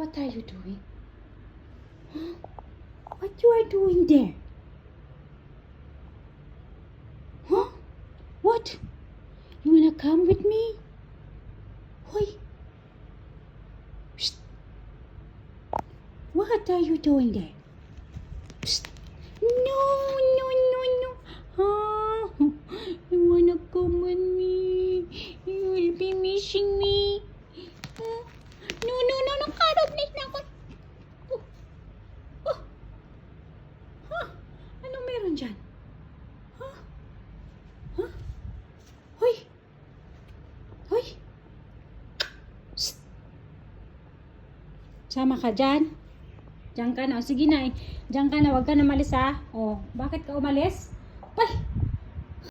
What are you doing? Huh? What you are doing there? Huh? What? You wanna come with me? Hoy! Psst! What are you doing there? Psst! No, no, no, no! Huh? You wanna come with me? You will be missing me. Huh? No, no, no, no! Karobnis na ako! Oh! Oh! Huh? Ano meron dyan? Huh? Huh? Hoy! Hoy! Psst! Sama ka dyan? Diyan ka na. O, sige na eh. Diyan ka na. Huwag ka na malis ha. O, bakit ka umalis?